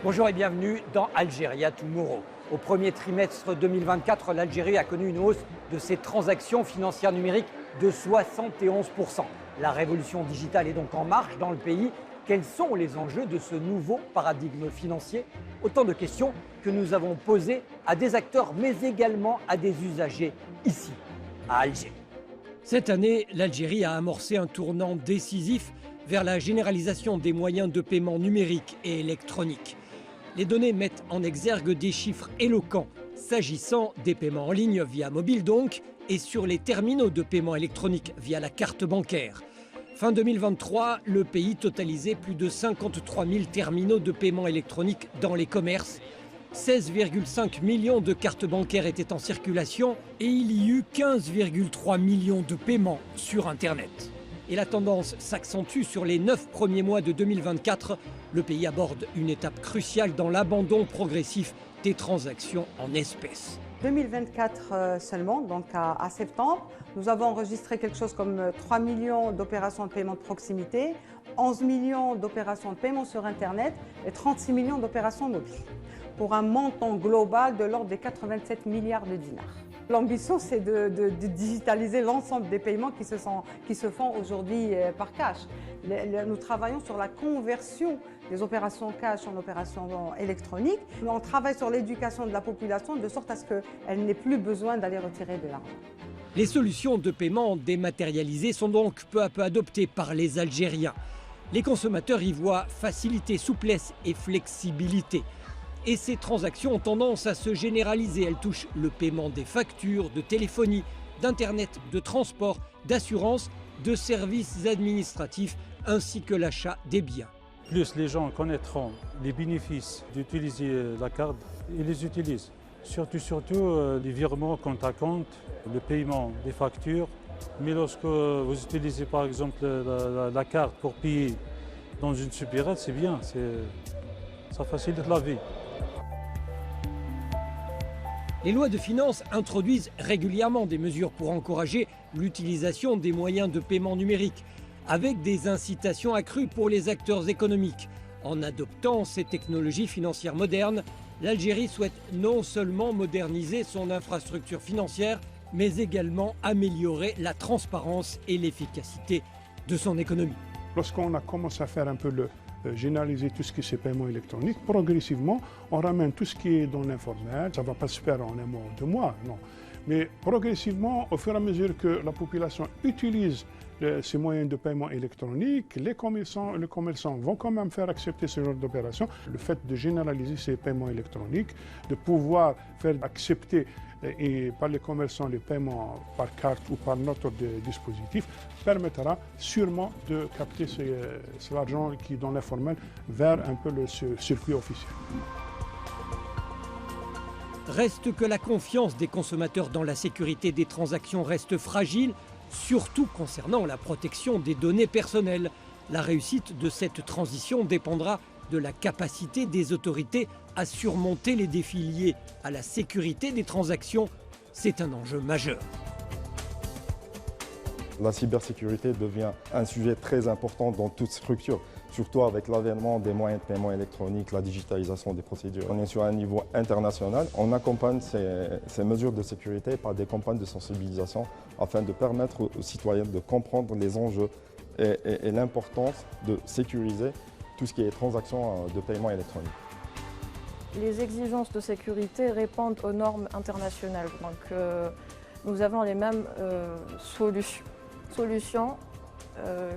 Bonjour et bienvenue dans Algeria Tomorrow. Au premier trimestre 2024, l'Algérie a connu une hausse de ses transactions financières numériques de 71%. La révolution digitale est donc en marche dans le pays. Quels sont les enjeux de ce nouveau paradigme financier? Autant de questions que nous avons posées à des acteurs, mais également à des usagers ici, à Alger. Cette année, l'Algérie a amorcé un tournant décisif vers la généralisation des moyens de paiement numériques et électroniques. Les données mettent en exergue des chiffres éloquents s'agissant des paiements en ligne via mobile donc et sur les terminaux de paiement électronique via la carte bancaire. Fin 2023, le pays totalisait plus de 53 000 terminaux de paiement électronique dans les commerces. 16,5 millions de cartes bancaires étaient en circulation et il y eut 15,3 millions de paiements sur Internet. Et la tendance s'accentue sur les 9 premiers mois de 2024. Le pays aborde une étape cruciale dans l'abandon progressif des transactions en espèces. 2024 seulement, donc à septembre, nous avons enregistré quelque chose comme 3 millions d'opérations de paiement de proximité, 11 millions d'opérations de paiement sur Internet et 36 millions d'opérations mobiles, pour un montant global de l'ordre des 87 milliards de dinars. L'ambition, c'est de digitaliser l'ensemble des paiements qui se font aujourd'hui par cash. Nous travaillons sur la conversion des opérations cash en opérations électroniques. On travaille sur l'éducation de la population de sorte à ce qu'elle n'ait plus besoin d'aller retirer de l'argent. Les solutions de paiement dématérialisées sont donc peu à peu adoptées par les Algériens. Les consommateurs y voient facilité, souplesse et flexibilité. Et ces transactions ont tendance à se généraliser. Elles touchent le paiement des factures, de téléphonie, d'Internet, de transport, d'assurance, de services administratifs, ainsi que l'achat des biens. Plus les gens connaîtront les bénéfices d'utiliser la carte, ils les utilisent. Surtout les virements compte à compte, le paiement des factures. Mais lorsque vous utilisez par exemple la carte pour payer dans une supérette, c'est bien, ça facilite la vie. Les lois de finances introduisent régulièrement des mesures pour encourager l'utilisation des moyens de paiement numérique, avec des incitations accrues pour les acteurs économiques. En adoptant ces technologies financières modernes, l'Algérie souhaite non seulement moderniser son infrastructure financière, mais également améliorer la transparence et l'efficacité de son économie. Lorsqu'on a commencé à faire un peu généraliser tout ce qui est paiement électronique, progressivement, on ramène tout ce qui est dans l'informel. Ça ne va pas se faire en un mois ou 2 mois, non. Mais progressivement, au fur et à mesure que la population utilise ces moyens de paiement électronique, les commerçants vont quand même faire accepter ce genre d'opération. Le fait de généraliser ces paiements électroniques, de pouvoir faire accepter par les commerçants les paiements par carte ou par notre dispositif, permettra sûrement de capter cet argent qui est dans l'informel vers un peu le circuit officiel. Reste que la confiance des consommateurs dans la sécurité des transactions reste fragile, surtout concernant la protection des données personnelles. La réussite de cette transition dépendra de la capacité des autorités à surmonter les défis liés à la sécurité des transactions. C'est un enjeu majeur. La cybersécurité devient un sujet très important dans toute structure, surtout avec l'avènement des moyens de paiement électroniques, la digitalisation des procédures. On est sur un niveau international. On accompagne ces mesures de sécurité par des campagnes de sensibilisation afin de permettre aux citoyens de comprendre les enjeux et l'importance de sécuriser tout ce qui est transactions de paiement électronique. Les exigences de sécurité répondent aux normes internationales. Donc, nous avons les mêmes solutions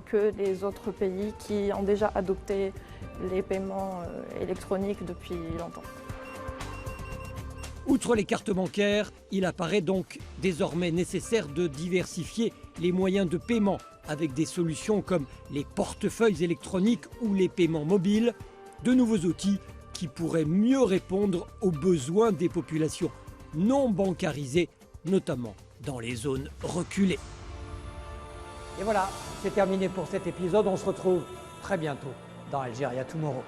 que les autres pays qui ont déjà adopté les paiements électroniques depuis longtemps. Outre les cartes bancaires, il apparaît donc désormais nécessaire de diversifier les moyens de paiement avec des solutions comme les portefeuilles électroniques ou les paiements mobiles, de nouveaux outils qui pourraient mieux répondre aux besoins des populations non bancarisées, notamment dans les zones reculées. Et voilà, c'est terminé pour cet épisode. On se retrouve très bientôt dans Algeria Tomorrow.